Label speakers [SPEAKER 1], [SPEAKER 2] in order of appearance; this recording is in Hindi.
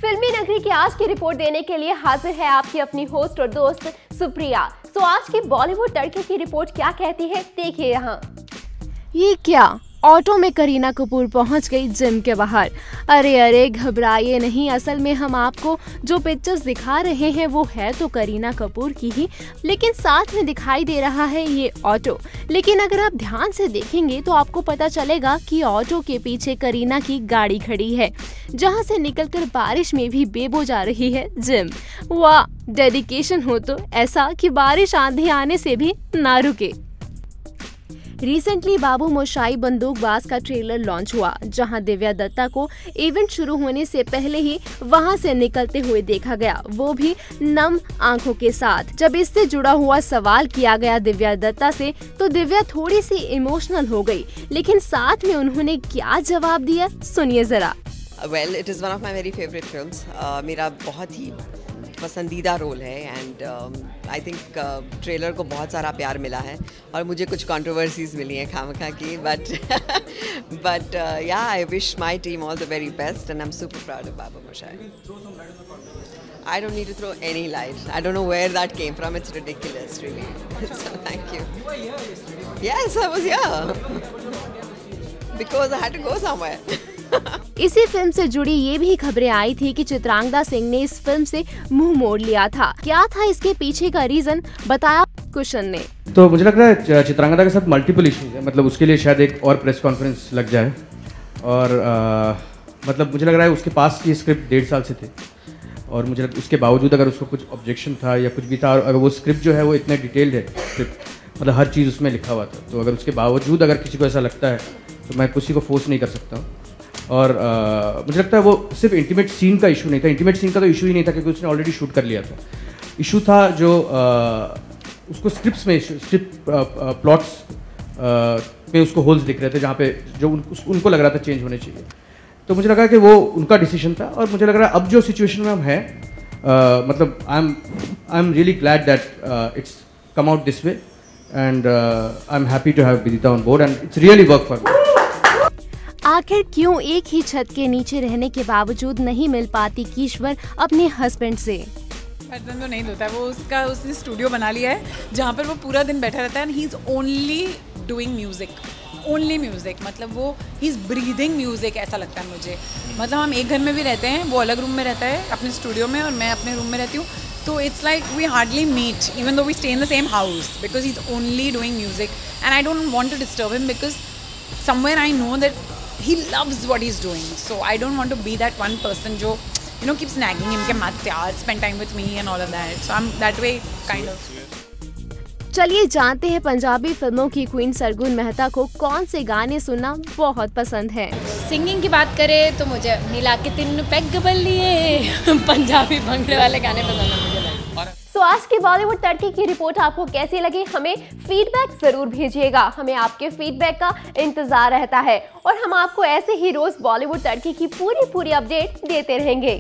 [SPEAKER 1] फिल्मी नगरी की आज की रिपोर्ट देने के लिए हाजिर है आपकी अपनी होस्ट और दोस्त सुप्रिया। तो आज की बॉलीवुड तड़के की रिपोर्ट क्या कहती है, देखिए यहाँ।
[SPEAKER 2] ये क्या, ऑटो में करीना कपूर पहुंच गई जिम के बाहर। अरे घबराइए नहीं, असल में हम आपको जो पिक्चर्स दिखा रहे हैं वो है तो करीना कपूर की ही, लेकिन साथ में दिखाई दे रहा है ये ऑटो। लेकिन अगर आप ध्यान से देखेंगे तो आपको पता चलेगा कि ऑटो के पीछे करीना की गाड़ी खड़ी है, जहां से निकलकर बारिश में भी बेबो जा रही है जिम। वाह, डेडिकेशन हो तो ऐसा कि बारिश आंधी आने से भी ना रुके। रिसेंटली बाबू मोशाई बंदूकबाज का ट्रेलर लॉन्च हुआ, जहां दिव्या दत्ता को इवेंट शुरू होने से पहले ही वहां से निकलते हुए देखा गया, वो भी नम आंखों के साथ। जब इससे जुड़ा हुआ सवाल किया गया दिव्या दत्ता से तो दिव्या थोड़ी सी इमोशनल हो गई, लेकिन साथ में उन्होंने क्या जवाब दिया, सुनिए जरा।
[SPEAKER 3] Well, it is one of my very favorite films. मेरा बहुत ही पसंदीदा रोल है एंड आई थिंक ट्रेलर को बहुत सारा प्यार मिला है और मुझे कुछ कंट्रोवर्सीज मिली हैं खामखा की, बट या I wish my team all the very best and I am super proud of Babu Moshai. I don't need to throw any light. I don't know where that came from. It's ridiculous, really. So thank you. You were here yesterday. Yes, I was here. Because I had to go somewhere.
[SPEAKER 2] इसी फिल्म से जुड़ी ये भी खबरें आई थी कि चित्रांगदा सिंह ने इस फिल्म से मुंह मोड़ लिया था। क्या था इसके पीछे का रीजन, बताया कुशन ने।
[SPEAKER 4] तो मुझे लग रहा है चित्रांगदा के साथ मल्टीपल इश्यूज है, मतलब उसके लिए शायद एक और प्रेस कॉन्फ्रेंस लग जाए और मतलब मुझे लग रहा है उसके पास की स्क्रिप्ट 1.5 साल से थे और मुझे उसके बावजूद अगर उसको कुछ ऑब्जेक्शन था या कुछ भी था और अगर वो स्क्रिप्ट जो है वो इतने डिटेल्ड है, स्क्रिप्ट मतलब हर चीज़ उसमें लिखा हुआ था, तो अगर उसके बावजूद अगर किसी को ऐसा लगता है तो मैं किसी को फोर्स नहीं कर सकता हूँ। और मुझे लगता है वो सिर्फ इंटीमेट सीन का इशू नहीं था, इंटीमेट सीन का तो इशू ही नहीं था क्योंकि उसने ऑलरेडी शूट कर लिया था। इशू था जो उसको स्क्रिप्ट्स में प्लॉट्स पे उसको होल्स दिख रहे थे जहाँ पे जो उनको लग रहा था चेंज होने चाहिए। तो मुझे लगा कि वो उनका डिसीजन था और मुझे लग रहा है अब जो सिचुएशन में हम हैं मतलब I am really glad that it's come out this way and I am happy to have Vidita on board and it's really work for me.
[SPEAKER 2] आखिर क्यों एक ही छत के नीचे रहने के बावजूद नहीं मिल पाती कीश्वर अपने हस्बैंड से?
[SPEAKER 5] बर्तन तो नहीं धोता है वो, उसने स्टूडियो बना लिया है जहाँ पर वो पूरा दिन बैठा रहता है and he is only doing music, only music, मतलब वो ही इज़ ब्रीदिंग म्यूजिक, ऐसा लगता है मुझे। मतलब हम एक घर में भी रहते हैं, वो अलग रूम में रहता है अपने स्टूडियो में और मैं अपने रूम में रहती हूँ, तो it's like we hardly meet even though we stay in the same house because he is only doing music and I don't want to disturb him because somewhere I know that he loves what he's doing, so I don't want to be that one person जो you know keeps nagging him कि मत यार spend time with me and all of that, so I'm that way kind of.
[SPEAKER 2] चलिए जानते हैं पंजाबी फिल्मों की क्वीन सरगुन मेहता को कौन से गाने सुनना बहुत पसंद है।
[SPEAKER 6] सिंगिंग की बात करें तो मुझे नीला के तीन पैग बल्लिए पंजाबी भंगड़े वाले गाने पसंद है मुझे।
[SPEAKER 1] तो आज की बॉलीवुड तड़के की रिपोर्ट आपको कैसी लगी, हमें फीडबैक जरूर भेजिएगा। हमें आपके फीडबैक का इंतजार रहता है और हम आपको ऐसे ही रोज बॉलीवुड तड़के की पूरी अपडेट देते रहेंगे।